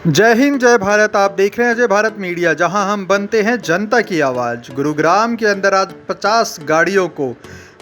जय हिंद जय भारत। आप देख रहे हैं जय भारत मीडिया, जहां हम बनते हैं जनता की आवाज़। गुरुग्राम के अंदर आज 50 गाड़ियों को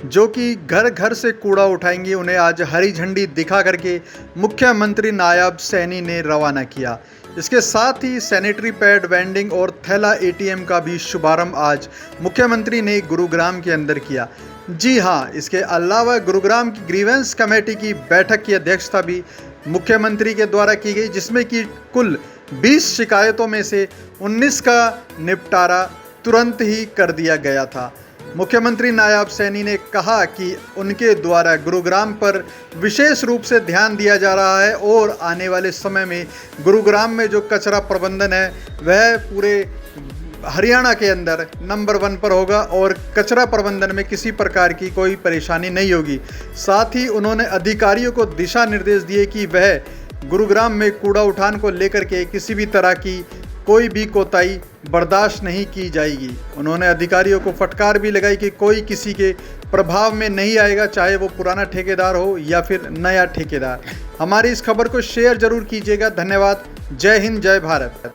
जो कि घर घर से कूड़ा उठाएंगी, उन्हें आज हरी झंडी दिखा करके मुख्यमंत्री नायब सैनी ने रवाना किया। इसके साथ ही सैनिटरी पैड वेंडिंग और थैला एटीएम का भी शुभारंभ आज मुख्यमंत्री ने गुरुग्राम के अंदर किया। जी हाँ, इसके अलावा गुरुग्राम की ग्रीवेंस कमेटी की बैठक की अध्यक्षता भी मुख्यमंत्री के द्वारा की गई, जिसमें कि कुल 20 शिकायतों में से 19 का निपटारा तुरंत ही कर दिया गया था। मुख्यमंत्री नायब सैनी ने कहा कि उनके द्वारा गुरुग्राम पर विशेष रूप से ध्यान दिया जा रहा है और आने वाले समय में गुरुग्राम में जो कचरा प्रबंधन है वह पूरे हरियाणा के अंदर नंबर 1 पर होगा और कचरा प्रबंधन में किसी प्रकार की कोई परेशानी नहीं होगी। साथ ही उन्होंने अधिकारियों को दिशा निर्देश दिए कि वह गुरुग्राम में कूड़ा उठान को लेकर के किसी भी तरह की कोई भी कोताही बर्दाश्त नहीं की जाएगी। उन्होंने अधिकारियों को फटकार भी लगाई कि कोई किसी के प्रभाव में नहीं आएगा, चाहे वो पुराना ठेकेदार हो या फिर नया ठेकेदार। हमारी इस खबर को शेयर जरूर कीजिएगा। धन्यवाद। जय हिंद जय भारत।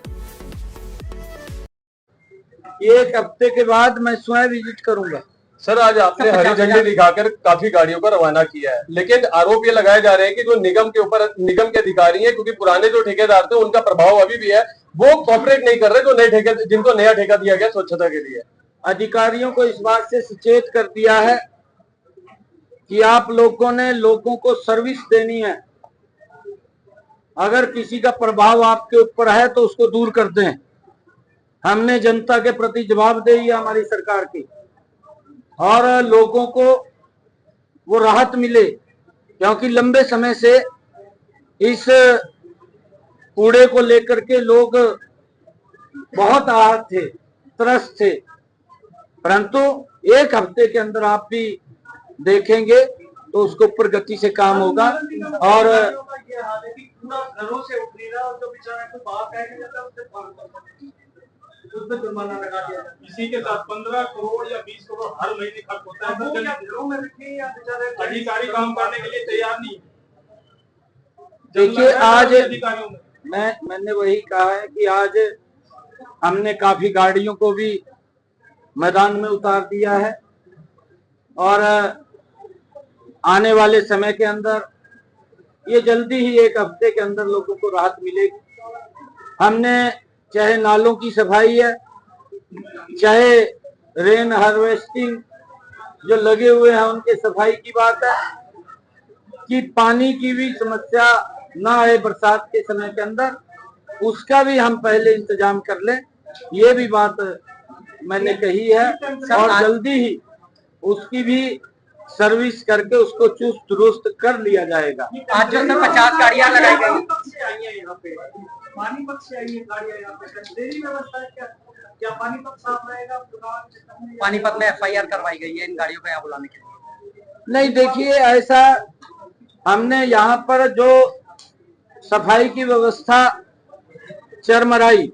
एक हफ्ते के बाद मैं स्वयं विजिट करूंगा। सर, आज आपने हरी झंडी दिखाकर काफी गाड़ियों को रवाना किया है, लेकिन आरोप ये लगाए जा रहे हैं कि जो निगम के अधिकारी हैं, क्योंकि पुराने जो ठेकेदार थे उनका प्रभाव अभी भी है, वो कॉपरेट नहीं कर रहे जो नए ठेके जिनको नया ठेका दिया गया स्वच्छता के लिए। अधिकारियों को इस बात से सचेत कर दिया है कि आप लोगों ने लोगों को सर्विस देनी है। अगर किसी का प्रभाव आपके ऊपर है तो उसको दूर कर दें। हमने जनता के प्रति जवाबदेही है हमारी सरकार की, और लोगों को वो राहत मिले, क्योंकि लंबे समय से इस कूड़े को लेकर के लोग बहुत आहत थे, त्रस्त थे। परंतु एक हफ्ते के अंदर आप भी देखेंगे तो उसके ऊपर गति से काम होगा। और घरों से उसमें जुर्माना लगा दिया। इसी के साथ 15 करोड़ या 20 करोड़ हर महीने खर्च होता है। अधिकारी काम करने के लिए तैयार नहीं। देखिए, आज मैंने वही कहा है कि आज हमने काफी गाड़ियों को भी मैदान में उतार दिया है, और आने वाले समय के अंदर ये जल्दी ही एक हफ्ते के अंदर लोगों को राहत मिलेगी। हमने चाहे नालों की सफाई है, चाहे रेन हार्वेस्टिंग जो लगे हुए हैं उनके सफाई की बात है, कि पानी की भी समस्या ना आए बरसात के समय के अंदर, उसका भी हम पहले इंतजाम कर लें, ये भी बात मैंने कही है। और जल्दी ही उसकी भी सर्विस करके उसको चुस्त दुरुस्त कर लिया जाएगा। आज जो 50 गाड़ियां लगाई गई, पानीपत से आई है गाड़ियां यहाँ पे, देरी व्यवस्था है क्या पानीपत साफ रहेगा? पानीपत में FIR करवाई गई है इन गाड़ियों को यहाँ बुलाने के लिए। नहीं, देखिए, ऐसा हमने यहाँ पर जो सफाई की व्यवस्था चरमराई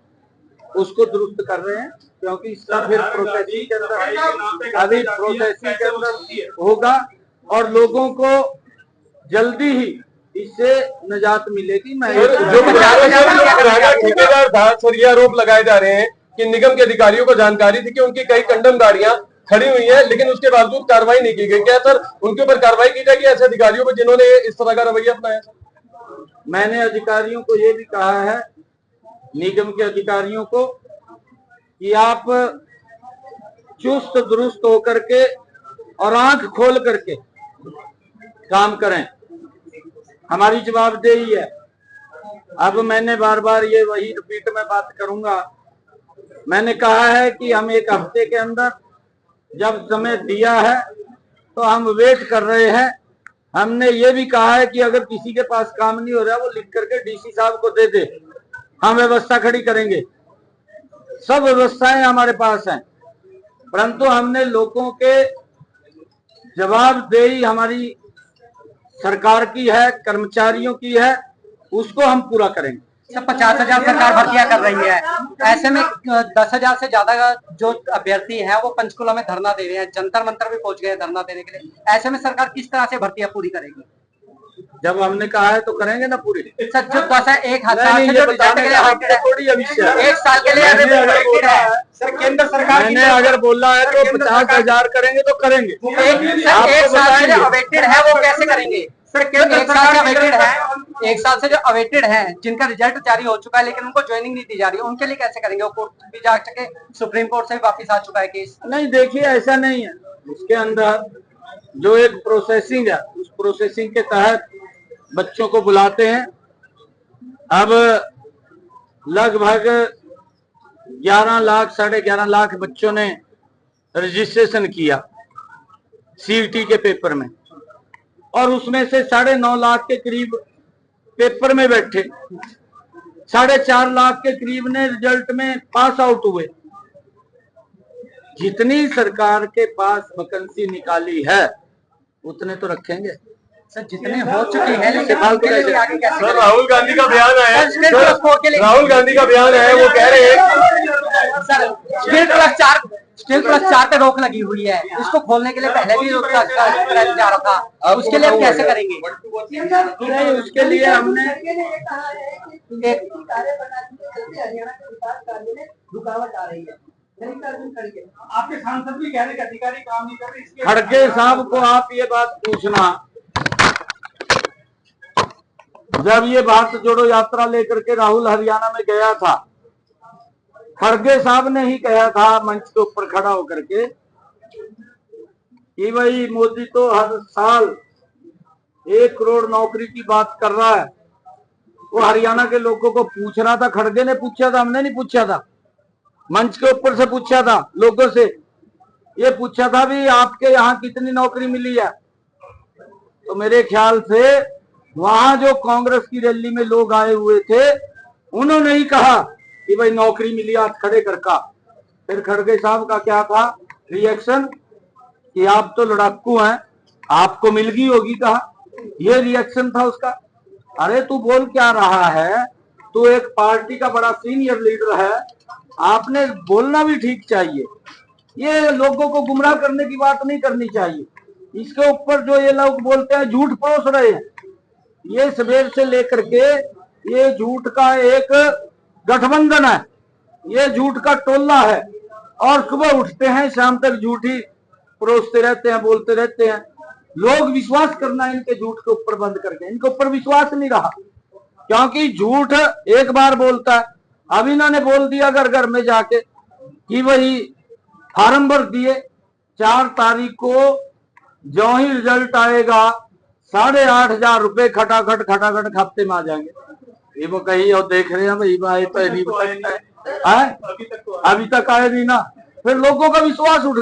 उसको दुरुस्त कर रहे हैं, क्योंकि इसका फिर प्रोसेसिंग के अंदर अभी प्रोसेसिंग के अंदर होगा और लोगों को जल्दी ही इससे निजात मिलेगी। मैं जो ठेकेदार था सर, ये आरोप लगाए जा रहे हैं कि निगम के अधिकारियों को जानकारी थी कि उनकी कई कंडम गाड़ियां खड़ी हुई हैं, लेकिन उसके बावजूद कार्रवाई नहीं की गई। क्या सर उनके ऊपर कार्रवाई की जाएगी ऐसे अधिकारियों पर जिन्होंने इस तरह का रवैया अपनाया? मैंने अधिकारियों को ये भी कहा है, निगम के अधिकारियों को, कि आप चुस्त दुरुस्त होकर के और आंख खोल करके काम करें। हमारी जवाबदेही है। अब मैंने बार बार ये वही रिपीट में बात करूंगा। मैंने कहा है कि हम एक हफ्ते के अंदर जब समय दिया है तो हम वेट कर रहे हैं। हमने ये भी कहा है कि अगर किसी के पास काम नहीं हो रहा वो लिख करके DC साहब को दे दे, हम व्यवस्था खड़ी करेंगे। सब व्यवस्थाएं हमारे पास हैं, परंतु हमने लोगों के जवाबदेही हमारी सरकार की है, कर्मचारियों की है, उसको हम पूरा करेंगे। 50,000 सरकार भर्तियां कर रही है, ऐसे में 10,000 से ज्यादा जो अभ्यर्थी हैं वो पंचकुला में धरना दे रहे हैं, जंतर मंतर भी पहुंच गए धरना देने के लिए। ऐसे में सरकार किस तरह से भर्तियां पूरी करेगी? जब हमने कहा है तो करेंगे ना पूरी। सर जो 1,000 नहीं, से ये जो रिजल्ट बताने के लिए का अवेटेड है, थोड़ी अविष्य है। 1 साल के लिए मैंने अगर अवेटेड बोला है। है, सर केंद्र सरकार मैंने अगर बोला है तो 50,000 करेंगे तो करेंगे। एक आपको साल से जो बताएंगे। अवेटेड है वो कैसे करेंगे? सर केंद्र 1 साल से अवेटेड है, 1 साल से जो अवेटेड है, जिनका रिजल्ट जारी हो चुका है लेकिन उनको ज्वाइनिंग नहीं दी जा रही है, उनके लिए कैसे करेंगे? वो कोर्ट भी जा चुके, सुप्रीम कोर्ट से भी वापिस आ चुका है केस। नहीं, देखिए ऐसा नहीं है। उसके अंदर जो एक प्रोसेसिंग है, उस प्रोसेसिंग के तहत बच्चों को बुलाते हैं। अब लगभग 11 लाख 11.5 लाख बच्चों ने रजिस्ट्रेशन किया सीईटी के पेपर में, और उसमें से 9.5 लाख के करीब पेपर में बैठे, 4.5 लाख के करीब ने रिजल्ट में पास आउट हुए। जितनी सरकार के पास वैकेंसी निकाली है उतने तो रखेंगे। सर जितने हो चुके हैं लेकिन उनके लिए आगे कैसे सर करेंगे? राहुल गांधी का बयान आया है, स्टेट प्लस 4 के लिए राहुल गांधी का बयान है, वो कह रहे हैं सर स्टेट प्लस 4 पे रोक लगी हुई है, इसको खोलने के लिए पहले भी रोक कराया जा रहा था, उसके लिए अब कैसे करेंगे? नहीं, उसके लिए हमने रुकावट आ रही है। आपके सांसद भी कह रहे हैं अधिकारी काम नहीं कर रहे। खड़गे साहब को आप ये बात पूछना, जब ये भारत जोड़ो यात्रा लेकर के राहुल हरियाणा में गया था, खड़गे साहब ने ही कहा था मंच के ऊपर खड़ा होकर के कि भाई मोदी तो हर साल 1 करोड़ नौकरी की बात कर रहा है। वो हरियाणा के लोगों को पूछ रहा था, खड़गे ने पूछा था, हमने नहीं पूछा था। मंच के ऊपर से पूछा था, लोगों से ये पूछा था भी आपके यहाँ कितनी नौकरी मिली है। तो मेरे ख्याल से वहां जो कांग्रेस की रैली में लोग आए हुए थे, उन्होंने ही कहा कि भाई नौकरी मिली, हाथ खड़े कर का। फिर खड़गे साहब का क्या था रिएक्शन कि आप तो लड़ाकू हैं, आपको मिल गई होगी, कहा। ये रिएक्शन था उसका। अरे तू बोल क्या रहा है? तू एक पार्टी का बड़ा सीनियर लीडर है, आपने बोलना भी ठीक चाहिए। ये लोगों को गुमराह करने की बात नहीं करनी चाहिए। इसके ऊपर जो ये लोग बोलते हैं, झूठ परोस रहे हैं। ये सवेर से लेकर के ये झूठ का एक गठबंधन है, ये झूठ का टोला है, और सुबह उठते हैं शाम तक झूठी परोसते रहते हैं, बोलते रहते हैं। लोग विश्वास करना इनके झूठ के ऊपर बंद करके, इनके ऊपर विश्वास नहीं रहा, क्योंकि झूठ एक बार बोलता है। अब इन्होंने बोल दिया घर घर में जाके कि वही फार्म भर दिए, 4 तारीख को जो ही रिजल्ट आएगा 8,500 रुपए खटाखट खाते में आ जाएंगे। ये वो कही और देख रहे हैं भाई, भाई तो अभी तक आए नहीं ना। फिर लोगों का विश्वास उठ